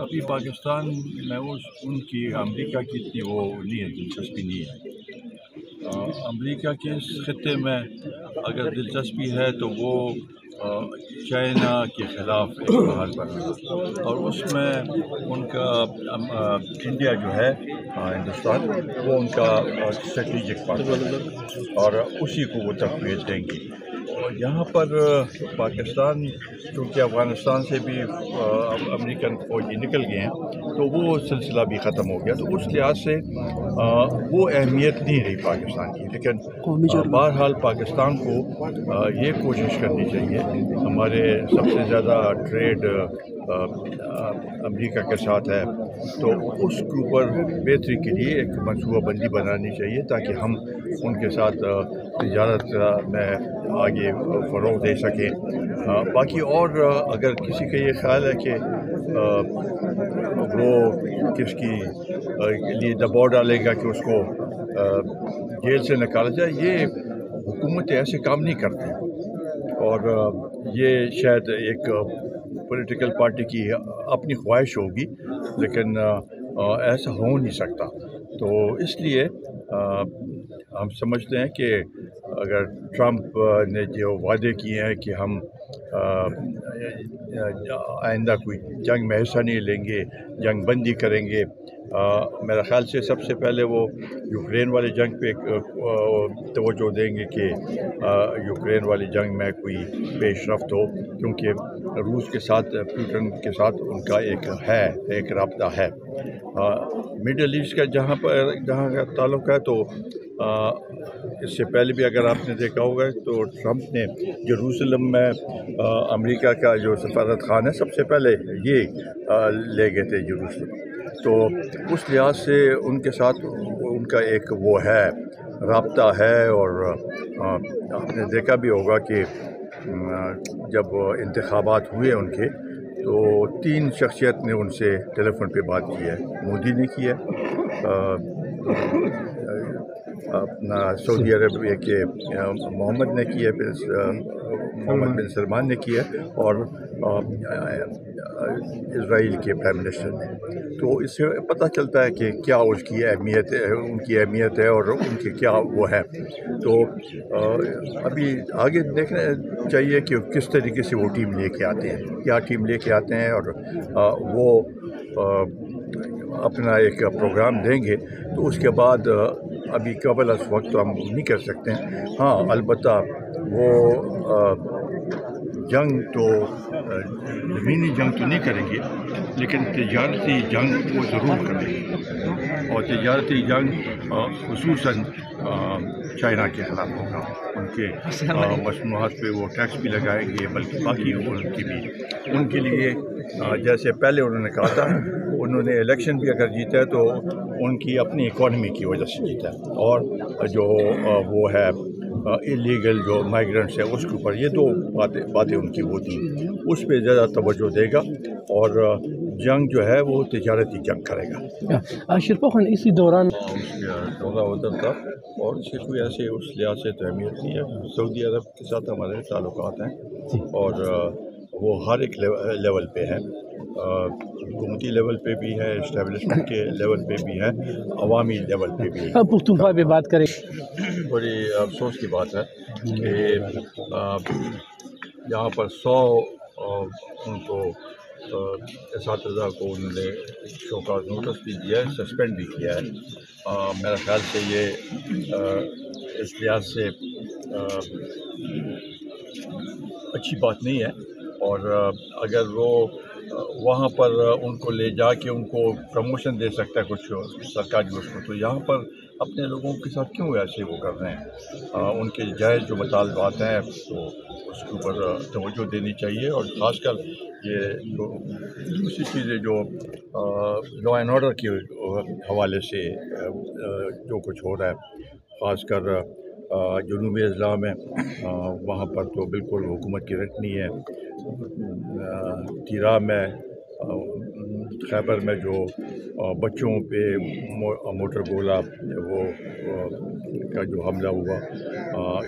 ابھی پاکستان میں ان کی امریکہ کی اتنی وہ نہیں ہے، دلچسپی نہیں ہے۔ امریکہ کے اس خطے میں اگر دلچسپی ہے تو وہ چائنا کے خلاف ایک بحال بنا، اور اس میں ان کا انڈیا جو ہے ہندوستان، وہ ان کا اسٹریٹجک پارٹنر ہے اور اسی کو وہ تقویت دیں گی۔ اور یہاں پر پاکستان چونکہ افغانستان سے بھی امریکن فوجی نکل گئے ہیں تو وہ سلسلہ بھی ختم ہو گیا، تو اس لحاظ سے وہ اہمیت نہیں رہی پاکستان کی۔ لیکن بہرحال پاکستان کو یہ کوشش کرنی چاہیے، ہمارے سب سے زیادہ ٹریڈ امریکہ کے ساتھ ہے، تو اس کے اوپر بہتری کے لیے ایک منصوبہ بندی بنانی چاہیے تاکہ ہم ان کے ساتھ تجارت میں آگے فروغ دے سکیں۔ باقی اور اگر کسی کا یہ خیال ہے کہ وہ کس کی لیے دباؤ ڈالے گا کہ اس کو جیل سے نکالا جائے، یہ حکومتیں ایسے کام نہیں کرتے، اور یہ شاید ایک پولیٹیکل پارٹی کی اپنی خواہش ہوگی، لیکن ایسا ہو نہیں سکتا۔ تو اس لیے ہم سمجھتے ہیں کہ اگر ٹرمپ نے جو وعدے کیے ہیں کہ ہم آئندہ کوئی جنگ میں حصہ نہیں لیں گے، جنگ بندی کریں گے، میرا خیال سے سب سے پہلے وہ یوکرین والی جنگ پہ توجہ دیں گے کہ یوکرین والی جنگ میں کوئی پیش رفت ہو، کیونکہ روس کے ساتھ، پوٹن کے ساتھ ان کا ایک رابطہ ہے۔ مڈل ایسٹ کا جہاں کا تعلق ہے، تو اس سے پہلے بھی اگر آپ نے دیکھا ہوگا تو ٹرمپ نے یروشلم میں امریکہ کا جو سفارت خانہ ہے سب سے پہلے یہ لے گئے تھے یروشلم، تو اس لحاظ سے ان کے ساتھ ان کا ایک وہ ہے، رابطہ ہے۔ اور آپ نے دیکھا بھی ہوگا کہ جب انتخابات ہوئے ان کے، تو 3 شخصیت نے ان سے ٹیلی فون پہ بات کی ہے۔ مودی نے کی ہے، اپنا سعودی عرب کے محمد نے کی ہے، محمد بن سلمان نے کی ہے، اور اسرائیل کے پرائم منسٹر نے۔ تو اس سے پتہ چلتا ہے کہ کیا اس کی اہمیت ہے، ان کی اہمیت ہے اور ان کے کیا وہ ہے۔ تو ابھی آگے دیکھنا چاہیے کہ کس طریقے سے وہ ٹیم لے کے آتے ہیں، کیا ٹیم لے کے آتے ہیں، اور وہ اپنا ایک پروگرام دیں گے، تو اس کے بعد ابھی قبل از وقت تو ہم نہیں کر سکتے ہیں۔ ہاں البتہ وہ جنگ تو زمینی جنگ تو نہیں کریں گے، لیکن تجارتی جنگ وہ ضرور کریں گے، اور تجارتی جنگ خصوصاً چائنا کے خلاف ہوگا۔ ان کے مصنوعات پہ وہ ٹیکس بھی لگائیں گے، بلکہ باقی ان کے لیے جیسے پہلے انہوں نے کہا تھا، انہوں نے الیکشن بھی اگر جیتا ہے تو ان کی اپنی اکانومی کی وجہ سے جیتا ہے، اور جو وہ ہے اللیگل جو مائیگرنٹس ہے اس کے اوپر، یہ 2 باتیں ان کی وہ تھیں، اس پہ زیادہ توجہ دے گا، اور جنگ جو ہے وہ تجارتی جنگ کرے گا۔ شرپوخن اسی دوران دورہ ادھر تھا، اور اس کی کوئی ایسے اس لحاظ سے تو اہمیت نہیں ہے۔ سعودی عرب کے ساتھ ہمارے تعلقات ہیں، اور وہ ہر ایک لیول پہ ہے، حکومتی لیول پہ بھی ہے، اسٹیبلشمنٹ کے لیول پہ بھی ہے، عوامی لیول پہ بھی ہے۔ پختونخوا پہ بات کریں، بڑی افسوس کی بات ہے کہ یہاں پر 100 ان کو اساتذہ کو انہوں نے شوکاز نوٹس بھی دیا ہے، سسپینڈ بھی کیا ہے۔ میرا خیال سے یہ اس لحاظ سے اچھی بات نہیں ہے، اور اگر وہ وہاں پر ان کو لے جا کے ان کو پروموشن دے سکتا ہے کچھ سرکاری اس کو، تو یہاں پر اپنے لوگوں کے ساتھ کیوں ایسے وہ کر رہے ہیں؟ ان کے جائز جو مطالبات ہیں تو اس کے اوپر توجہ دینی چاہیے، اور خاص کر یہ جو دوسری چیزیں جو لا اینڈ آرڈر کے حوالے سے جو کچھ ہو رہا ہے، خاص کر جنوبی اضلاع میں، وہاں پر تو بالکل حکومت کی رکنی ہے۔ تیرا میں، خیبر میں جو بچوں پہ موٹر گولہ وہ کا جو حملہ ہوا،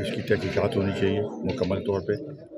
اس کی تحقیقات ہونی چاہیے مکمل طور پہ،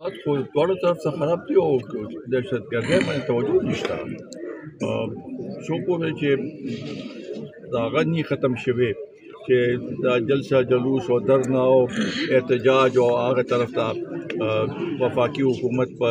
خو دواړو طرف څخه خراب دي او دهشتګردۍ باندې توجه نشته. څوک وایي چې دا غني ختم شوی چې دا جلسه جلوس او درنا او احتجاج او هغه طرف ته وفاقي حکومت په